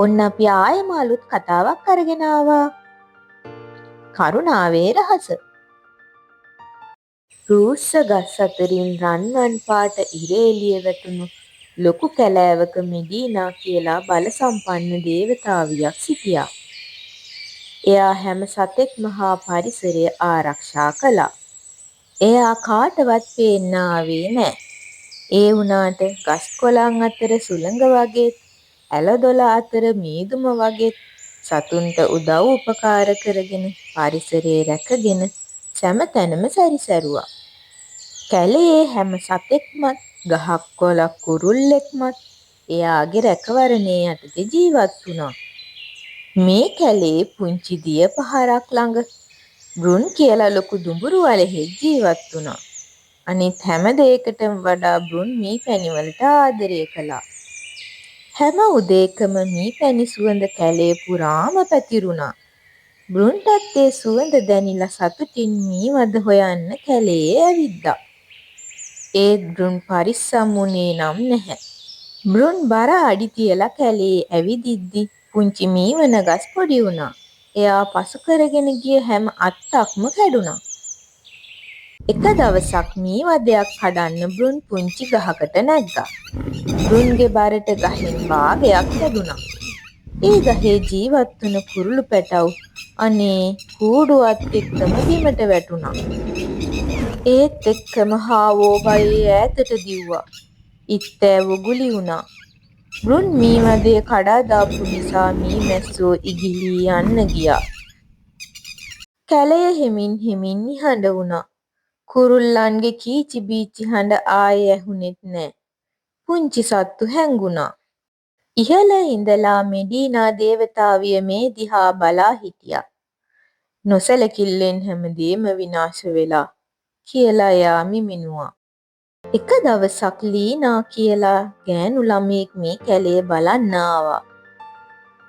ඔන්න අපි ආයෙම අලුත් කතාවක් අරගෙන ආවා. කරුණාවේ රහස. රූස්ස ගස් අතරින් රන්වන් පාට ඉර එළිය වැටුණු ලොකු කැලෑවක මෙඩීනා කියලා බල සම්පන්න දේවතාවියක් සිටියා. එයා හැම සතෙක්ම හා පරිසරය ආරක්ෂා කළා. එයා කාටවත් පේන්න ආවේ නෑ. ඒ වුණාට ගස් කොළන් අතර සුළඟ වගේත්, ඇලදොල අතර මීදුම වගේත් සතුන්ට උදව් උපකාර කරගෙන පරිසරය රැකගෙන සෑම තැනම සැරිසැරුවා. කැලේ හැම සතෙක්මත් ගහක් කොළක් කුරුල්ලෙක්මත් එයාගේ රැකවරණය යටතේ ජීවත් වුණා. මේ කැලේ පුංචි දිය පහරක් ළඟ බ්‍රුන් කියලා ලොකු දුඹුරු වලෙහි ජීවත් වුණා. අනිත් හැම දෙයකටම වඩා බ්‍රුන් මී පැණිවලට ආදරය කළා. හැම උදේකම මී පැණි සුවඳ කැලේ පුරාම පැතිරුණා. බ්‍රුන්ටත් ඒ සුවඳ දැනිලා සතුටින් මී වද හොයන්න කැලේ ඇවිද්දා. ඒත් බ්‍රුන් පරිස්සම් වුණේ නම් නැහැ. බ්‍රුන් බර අඩි තියලා කැලේ ඇවිදිද්දි පුංචි මී වන ගස් පොඩි වුණා. එයා පසු කරගෙන ගිය හැම අත්තක්ම කැඩුනා. එක දවසක් මී වදයක් කඩන්න බ්‍රුන් පුංචි ගහකට නැග්ගා. බ්‍රුන්ගේ බරට ගහෙන් භාගයක් කැඩුනා. ඒ ගහේ ජීවත් වුණ කුරුළු පැටව් අනේ කූඩුවත් එක්කම බිමට වැටුණා. ඒත් එක්කම හාවෝ බයේ ඈතට දිව්වා. ඉත්තෑවෝ ගුලි වුණා. බ්‍රුන් මී වදේ කඩා දාපු නිසා මී මැස්සෝ ඉගිලී යන්න ගියා. කැලය හෙමින් හෙමින් නිහඬ වුණා. කුරුල්ලන්ගේ කීචි බීචි හඬ ආයේ ඇහුනෙත් නෑ. පුංචි සත්තු හැංගුණා. ඉහළ ඉඳලා මෙඩීනා දේවතාවිය මේ දිහා බලා හිටියා. නොසැලකිල්ලෙන් හැමදේම විනාශ වෙලා කියලා එයා මිමිනුවා. එක දවසක් ලීනා කියලා ගෑනු ළමයෙක් මේ කැලේ බලන්න ආවා.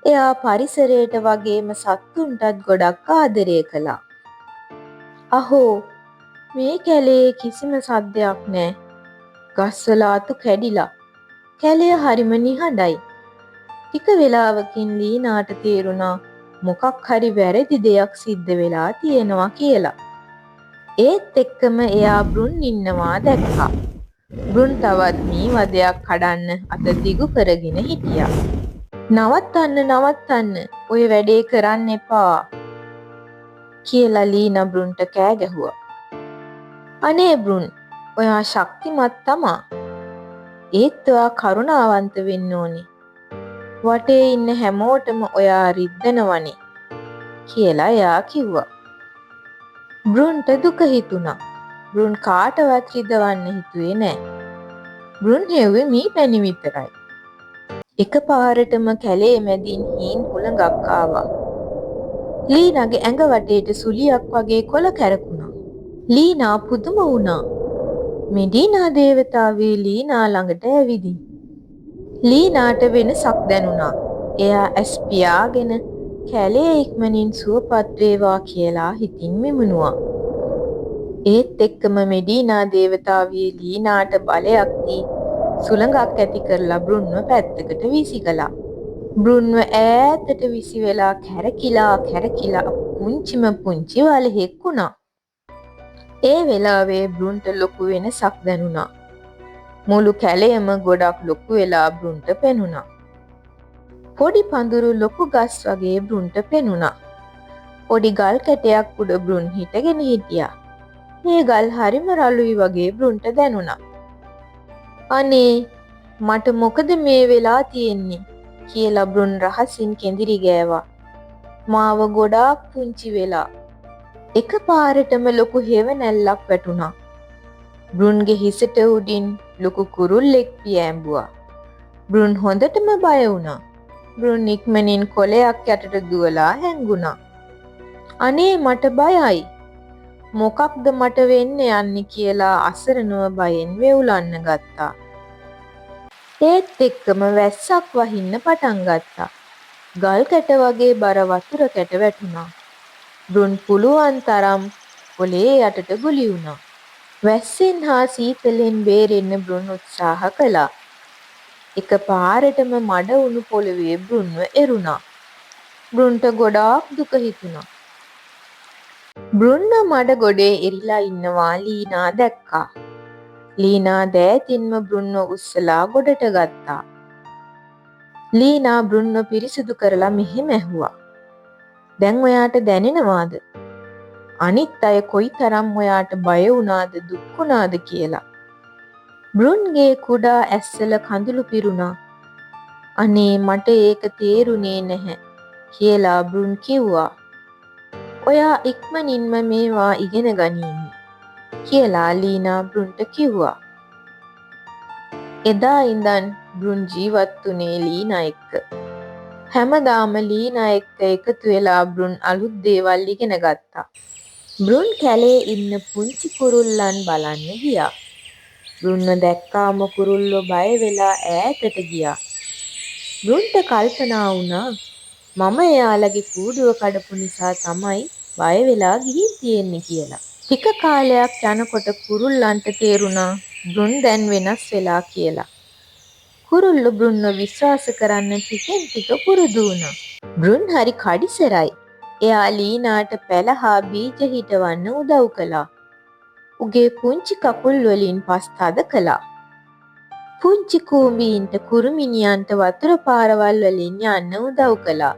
එයා පරිසරයට වගේම සත්තුන්ටත් ගොඩක් ආදරය කළා. අහෝ මේ කැලේ කිසිම සද්දයක් නෑ. ගස්වල අතු කැඩිලා. කැලය හරිම නිහඬයි. ටික වෙලාවකින් ලීනාට තේරුණා මොකක් හරි වැරදි දෙයක් සිද්ධ වෙලා තියෙනවා කියලා. ඒත් එක්කම එයා බ්‍රුන් ඉන්නවා දැක්කා. බ්‍රුන් තවත් මී වදයක් කඩන්න අත දිගු කරගෙන හිටියා. නවත්තන්න ඔය වැඩේ කරන්න එපා කියලා ලීනා බ්‍රුන්ට කෑ ගැහුවා. අනේ බ්‍රුන් ඔයා ශක්තිමත් තමා. ඒත් ඔයා කරුණාවන්ත වෙන්න ඕනේ. වටේ ඉන්න හැමෝටම ඔයා රිද්දනවනේ කියලා එයා කිව්වා. බ්‍රුන්ට දුක හිතුණා. බ්‍රුන් කාටවත් රිදවන්න හිතුවේ නෑ. බ්‍රුන් හෙව්වේ මී පැණි විතරයි. එකපාරටම කැලේ මැදින් හීන් හුළඟක් ආවා. ලීනාගේ ඇඟ වටේට සුලියක් වගේ කොළ කැරකුණා. ලීනා පුදුම වුණා. මෙඩීනා දේවතාවිය ලීනා ළඟට ඇවිදින්. ලීනාට වෙනසක් දැනුණා. එයා ඇස් පියාගෙන කැලේ ඉක්මනින් සුවපත් වේවා කියලා හිතින් මිමුණුවා. ඒත් එක්කම මෙඩීනා දේවතාවිය ලීනාට බලයක් දී සුළඟක් ඇති කරලා බ්‍රුන්ව පැත්තකට වීසි කළා. බ්‍රුන්ව ඈතට විසි වෙලා කැරකිලා පුංචිම පුංචි වලහෙක් වුණා. ඒ වෙලාවේ බ්‍රුන්ට ලොකු වෙනසක් දැනුණා. මුළු කැලයම ගොඩක් ලොකු වෙලා බ්‍රුන්ට පෙනුණා. පොඩි පඳුරු ලොකු ගස් වගේ බ්‍රුන්ට පෙනුණා. පොඩි ගල් කැටයක් උඩ බ්‍රුන් හිටගෙන හිටියා. මේ ගල් හරිම රළුයි වගේ බ්‍රුන්ට දැනුණා. අනේ මට මොකද මේ වෙලා තියෙන්නේ කියලා බ්‍රුන් රහසින් කෙඳිරි ගෑවා. මාව ගොඩාක් පුංචි වෙලා. එකපාරටම ලොකු හෙවණැල්ලක් වැටුණා. බ්‍රුන්ගේ හිසට උඩින් ලොකු කුරුල්ලෙක් පියෑඹුවා. බ්‍රුන් හොඳටම බය වුණා. බ්‍රුන් ඉක්මනින් කොළයක් යටට දුවලා හැංගුණා. අනේ මට බයයි. මොකක්ද මට වෙන්න යන්නේ කියලා අසරණව බයෙන් වෙවුලන්න ගත්තා. ඒත් එක්කම වැස්සක් වහින්න පටන් ගත්තා. ගල් කැට වගේ බර වතුර කැට වැටුණා. බ්‍රුන් පුළුවන් තරම් පොළේ යටට ගුලි වුණා. වැස්සෙන් හා සීතලෙන් බේරෙන්න බ්‍රුන් උත්සාහ කළා. එකපාරටම මඩ උණු පොළවේ බ්‍රුන්ව එරුණා. බ්‍රුන්ට ගොඩාක් දුක හිතුණා. බ්‍රුන්ව මඩ ගොඩේ එරිලා ඉන්නවා ලීනා දැක්කා. ලීනා දෑතින්ම බ්‍රුන්ව උස්සලා ගොඩට ගත්තා. ලීනා බ්‍රුන්ව පිරිසිදු කරලා මෙහෙම ඇහුවා. දැන් ඔයාට දැනෙනවාද? අනිත් අය කොයිතරම් ඔයාට බය වුණාද දුක් වුණාද කියලා. බ්‍රුන්ගේ කුඩා ඇස්වල කඳුළු පිරුණා. අනේ මට ඒක තේරුනේ නැහැ කියලා බ්‍රුන් කිව්වා. ඔයා ඉක්මනින්ම මේවා ඉගෙන ගනිමු කියලා ලීනා බ්‍රුන්ට කිව්වා. එදා ඉඳන් බ්‍රුන් ජීවත් වුණේ ලීනා එක්ක. හැමදාම ලීනා එක්ක එකතු වෙලා බ්‍රුන් අලුත් දේවල් ඉගෙන ගත්තා. බ්‍රුන් කැලේ ඉන්න පුංචි කුරුල්ලන් බලන්න ගියා. බ්‍රුන්ව දැක්කාම කුරුල්ලෝ බය වෙලා ඈතට ගියා. බ්‍රුන්ට කල්පනා වුණා මම එයාලගේ කූඩුව කඩපු නිසා තමයි බය වෙලා ගිහින් තියෙන්නේ කියලා. ටික කාලයක් යනකොට කුරුල්ලන්ට තේරුණා බ්‍රුන් දැන් වෙනස් වෙලා කියලා. කුරුල්ලෝ බ්‍රුන්ව විශ්වාස කරන්න ටිකෙන් ටික පුරුදු වුණා. බ්‍රුන් හරි කඩිසරයි. එයා ලීනාට පැල හා බීජ හිටවන්න උදව් කළා. උගේ පුංචි කකුල් වලින් පස් තද කළා. පුංචි කූඹීන්ට කුරුමිනියන්ට වතුර පාරවල් වලින් යන්න උදව් කළා.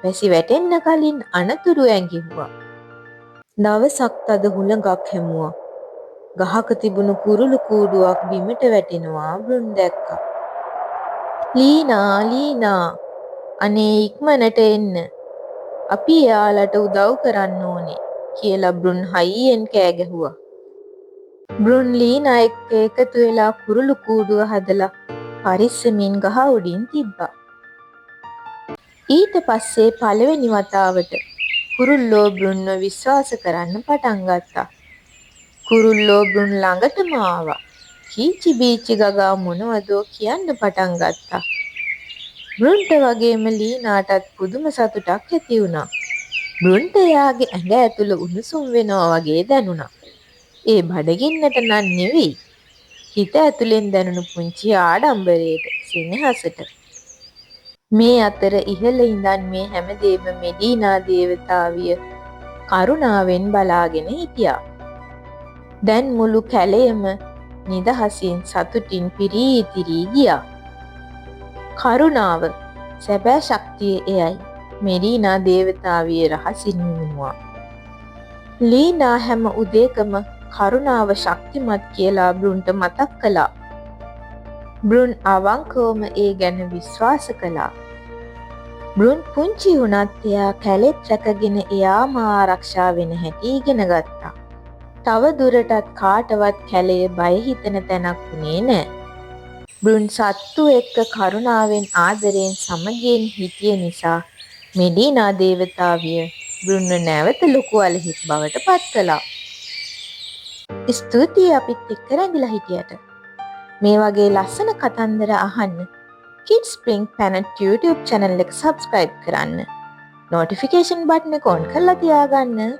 වැසි වැටෙන්න කලින් අනතුරු ඇඟිව්වා. දවසක් තද හුළඟක් හැමුවා. ගහක තිබුණු කුරුළු කූඩුවක් බිමට වැටෙනවා බ්‍රුන් දැක්කා. ලීනා අනේ ඉක්මනට එන්න. අපි එයාලට උදව් කරන්න ඕනේ කියලා බ්‍රුන් හයියෙන් කෑ ගැහුවා. බ්‍රුන් ලීනා එක්ක එකතු වෙලා කුරුළු කූඩුව හදලා පරිස්සමින් ගහ උඩින් තිබ්බා. ඊට පස්සේ පළවෙනි වතාවට කුරුල්ලෝ බ්‍රුන්ව විශ්වාස කරන්න පටන් ගත්තා. කුරුල්ලෝ බ්‍රුන් ළඟටම ආවා. කීචි බීචි ගගා මොනවදෝ කියන්න පටන් ගත්තා. බ්‍රුන්ට වගේම ලීනාටත් පුදුම සතුටක් ඇති වුණා. බ්‍රුන්ට එයාගේ ඇඟ ඇතුළ උණුසුම් වෙනවා වගේ දැනුණා. ඒ බඩගින්නට නම් නෙවෙයි. හිත ඇතුලෙන් දැනුණු පුංචි ආඩම්බරයට, සෙනෙහසට. මේ අතර ඉහළ ඉඳන් මේ හැමදේම මෙඩීනා දේවතාවිය කරුණාවෙන් බලාගෙන හිටියා. දැන් මුළු කැලයම නිදහසින් සතුටින් පිරී ඉතිරී ගියා. කරුණාව සැබෑ ශක්තිය එයයි මෙඩීනා දේවතාවිය රහසින් විමුණුවා. ලීනා හැම උදේකම කරුණාව ශක්තිමත් කියලා බ්‍රුන්ට මතක් කළා. බ්‍රුන් අවංකවම ඒ ගැන විශ්වාස කළා. බ්‍රුන් පුංචි වුණත් එයා කැලෙත් රැකගෙන එයාම ආරක්ෂා වෙන හැටි ඉගෙන ගත්තා. තව දුරටත් කාටවත් කැලේ බය හිතෙන තැනක් වුණේ නෑ. බ්‍රුන් සත්තු එක්ක කරුණාවෙන් ආදරයෙන් සමගියෙන් හිටිය නිසා මෙඩීනා දේවතාවිය බ්‍රුන්ව නැවත ලොකු අලෙහිත් බවට පත් කළා. ස්තුතියි අපිත් එක්ක රැඳිලා හිටියට. මේ වගේ ලස්සන කතන්දර අහන්න Kids Spring Planet YouTube channel එක subscribe කරන්න. notification button එක on කරලා තියාගන්න.